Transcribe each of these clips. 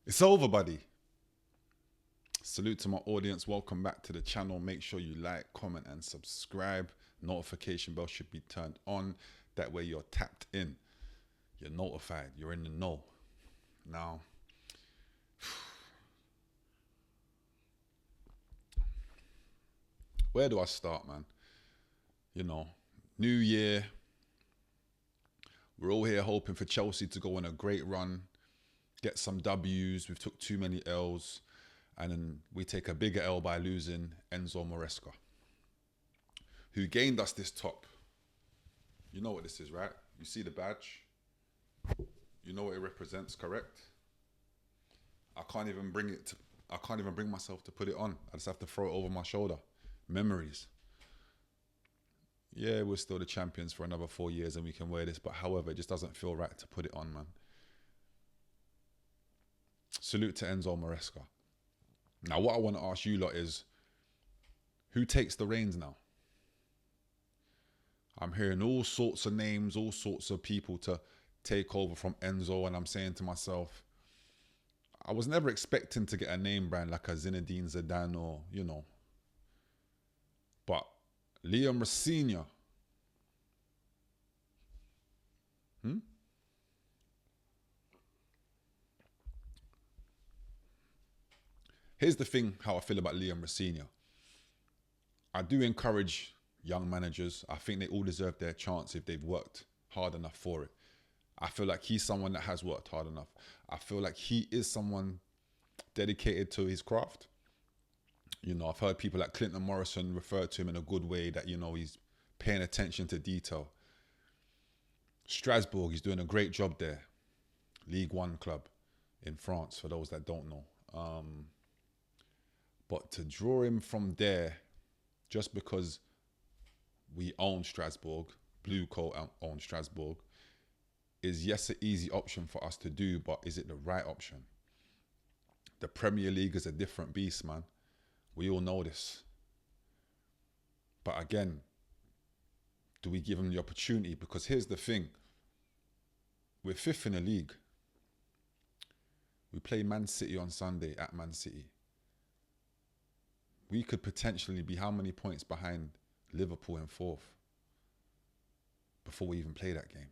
It's over, buddy. Salute to my audience. Welcome back to the channel. Make sure you like, comment, and subscribe. Notification bell should be turned on. That way you're tapped in. You're notified. You're in the know. Now, where do I start, man? You know, new year. We're all here hoping for Chelsea to go on a great run, get some W's. We've took too many L's. And then we take a bigger L by losing Enzo Maresca, who gained us this top. You know what this is, right? You see the badge. You know what it represents, correct? I can't even bring it to, I can't even bring myself to put it on. I just have to throw it over my shoulder. Memories. Yeah, we're still the champions for another 4 years and we can wear this, but however, it just doesn't feel right to put it on, man. Salute to Enzo Maresca. Now, what I want to ask you lot is, who takes the reins now? I'm hearing all sorts of names, all sorts of people to take over from Enzo, and I'm saying to myself, I was never expecting to get a name brand like a Zinedine Zidane or, but Liam Rosenior. Here's the thing, how I feel about Liam Rosenior. I do encourage young managers. I think they all deserve their chance if they've worked hard enough for it. I feel like he's someone that has worked hard enough. I feel like he is someone dedicated to his craft. I've heard people like Clinton Morrison refer to him in a good way, that, he's paying attention to detail. Strasbourg, he's doing a great job there. League One club in France, for those that don't know. But to draw him from there, just because we own Strasbourg, Blue Coat own Strasbourg, is yes an easy option for us to do, but is it the right option? The Premier League is a different beast, man. We all know this. But again, do we give him the opportunity? Because here's the thing. We're fifth in the league. We play Man City on Sunday at Man City. We could potentially be how many points behind Liverpool in fourth before we even play that game?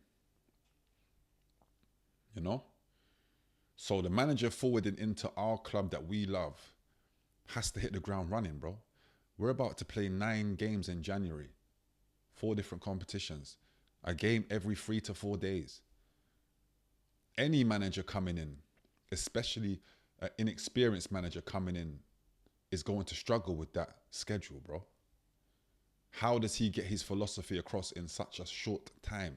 So the manager forwarding into our club that we love has to hit the ground running, bro. We're about to play 9 games in January, 4 different competitions, a game every 3 to 4 days. Any manager coming in, especially an inexperienced manager coming in, is going to struggle with that schedule, bro. How does he get his philosophy across in such a short time?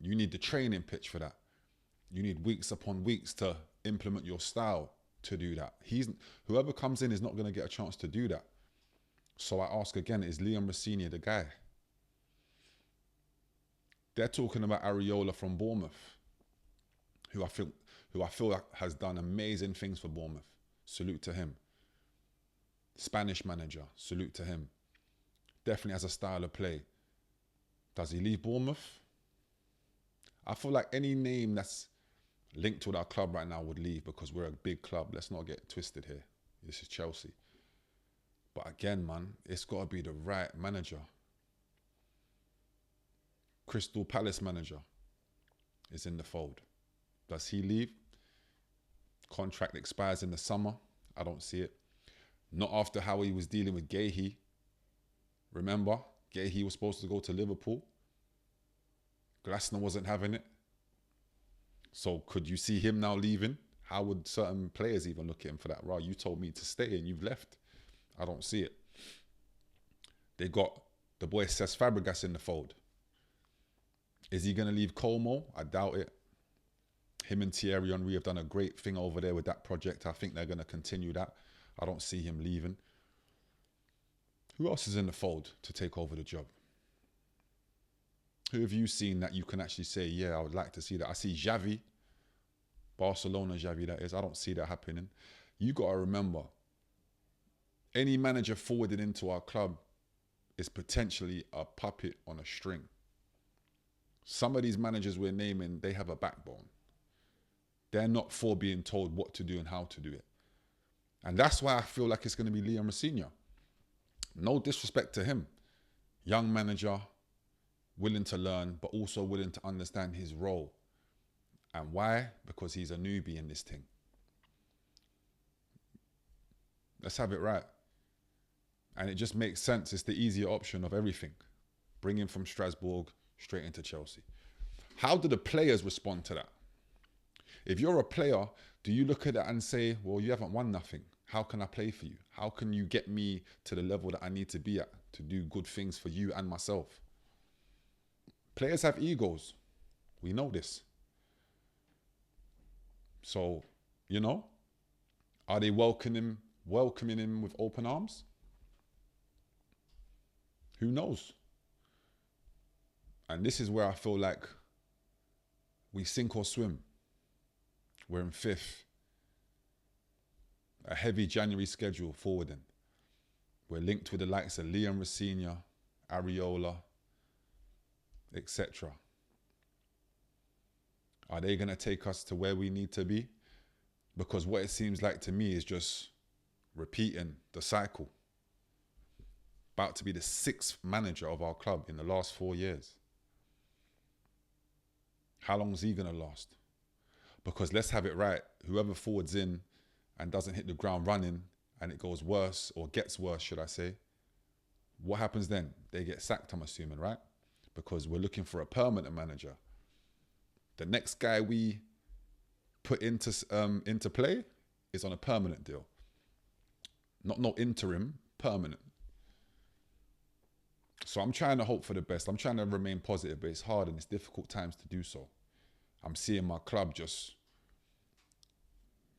You need the training pitch for that. You need weeks upon weeks to implement your style to do that. Whoever comes in is not going to get a chance to do that. So I ask again, is Liam Rosenior the guy? They're talking about Areola from Bournemouth, who I feel has done amazing things for Bournemouth. Salute to him. Spanish manager, salute to him. Definitely has a style of play. Does he leave Bournemouth? I feel like any name that's linked with our club right now would leave, because we're a big club. Let's not get twisted here. This is Chelsea. But again, man, it's got to be the right manager. Crystal Palace manager is in the fold. Does he leave? Contract expires in the summer. I don't see it. Not after how he was dealing with Gahey. Remember, Gahey was supposed to go to Liverpool. Glasner wasn't having it. So could you see him now leaving? How would certain players even look at him for that? Right, you told me to stay and you've left. I don't see it. They got the boy Cesc Fabregas in the fold. Is he going to leave Como? I doubt it. Him and Thierry Henry have done a great thing over there with that project. I think they're going to continue that. I don't see him leaving. Who else is in the fold to take over the job? Who have you seen that you can actually say, yeah, I would like to see that? I see Xavi, Barcelona Xavi that is. I don't see that happening. You got to remember, any manager forwarded into our club is potentially a puppet on a string. Some of these managers we're naming, they have a backbone. They're not for being told what to do and how to do it. And that's why I feel like it's going to be Liam Rosenior. No disrespect to him. Young manager, willing to learn, but also willing to understand his role. And why? Because he's a newbie in this thing. Let's have it right. And it just makes sense. It's the easier option of everything. Bring him from Strasbourg straight into Chelsea. How do the players respond to that? If you're a player, do you look at it and say, well, you haven't won nothing. How can I play for you? How can you get me to the level that I need to be at to do good things for you and myself? Players have egos. We know this. So, you know, are they welcoming him with open arms? Who knows? And this is where I feel like we sink or swim. We're in 5th. A heavy January schedule forwarding. We're linked with the likes of Liam Rosenior, Areola, etc. Are they going to take us to where we need to be? Because what it seems like to me is just repeating the cycle. About to be the 6th manager of our club in the last 4 years. How long is he going to last? Because let's have it right. Whoever forwards in and doesn't hit the ground running and it goes worse, or gets worse, should I say, what happens then? They get sacked, I'm assuming, right? Because we're looking for a permanent manager. The next guy we put into play is on a permanent deal. Not interim, permanent. So I'm trying to hope for the best. I'm trying to remain positive, but it's hard and it's difficult times to do so. I'm seeing my club just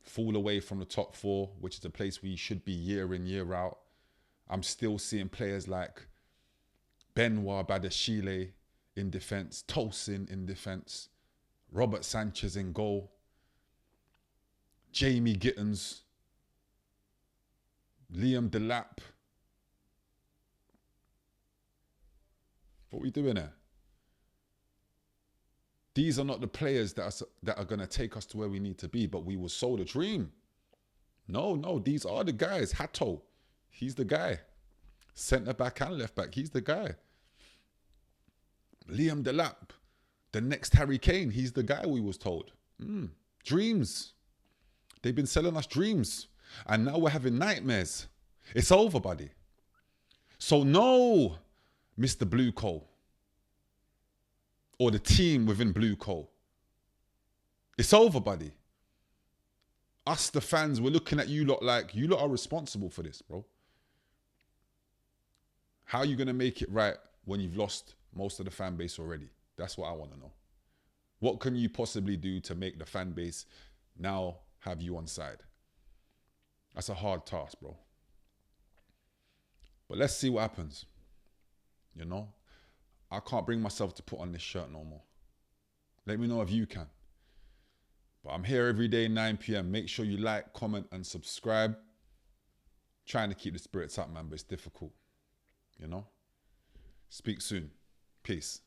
fall away from the top 4, which is a place we should be year in, year out. I'm still seeing players like Benoit Badiashile in defence, Tosin in defence, Robert Sanchez in goal, Jamie Gittens, Liam Delap. What are we doing there? These are not the players that are going to take us to where we need to be, but we were sold a dream. No, these are the guys. Hato, he's the guy. Centre back and left back, he's the guy. Liam Delap, the next Harry Kane, he's the guy we was told. Dreams. They've been selling us dreams. And now we're having nightmares. It's over, buddy. So no, Mr. Blue Coal. Or the team within Blue Coal. It's over, buddy. Us, the fans, we're looking at you lot like, you lot are responsible for this, bro. How are you going to make it right when you've lost most of the fan base already? That's what I want to know. What can you possibly do to make the fan base now have you on side? That's a hard task, bro. But let's see what happens. You know? I can't bring myself to put on this shirt no more. Let me know if you can. But I'm here every day, 9 p.m. Make sure you like, comment, and subscribe. Trying to keep the spirits up, man, but it's difficult. You know? Speak soon. Peace.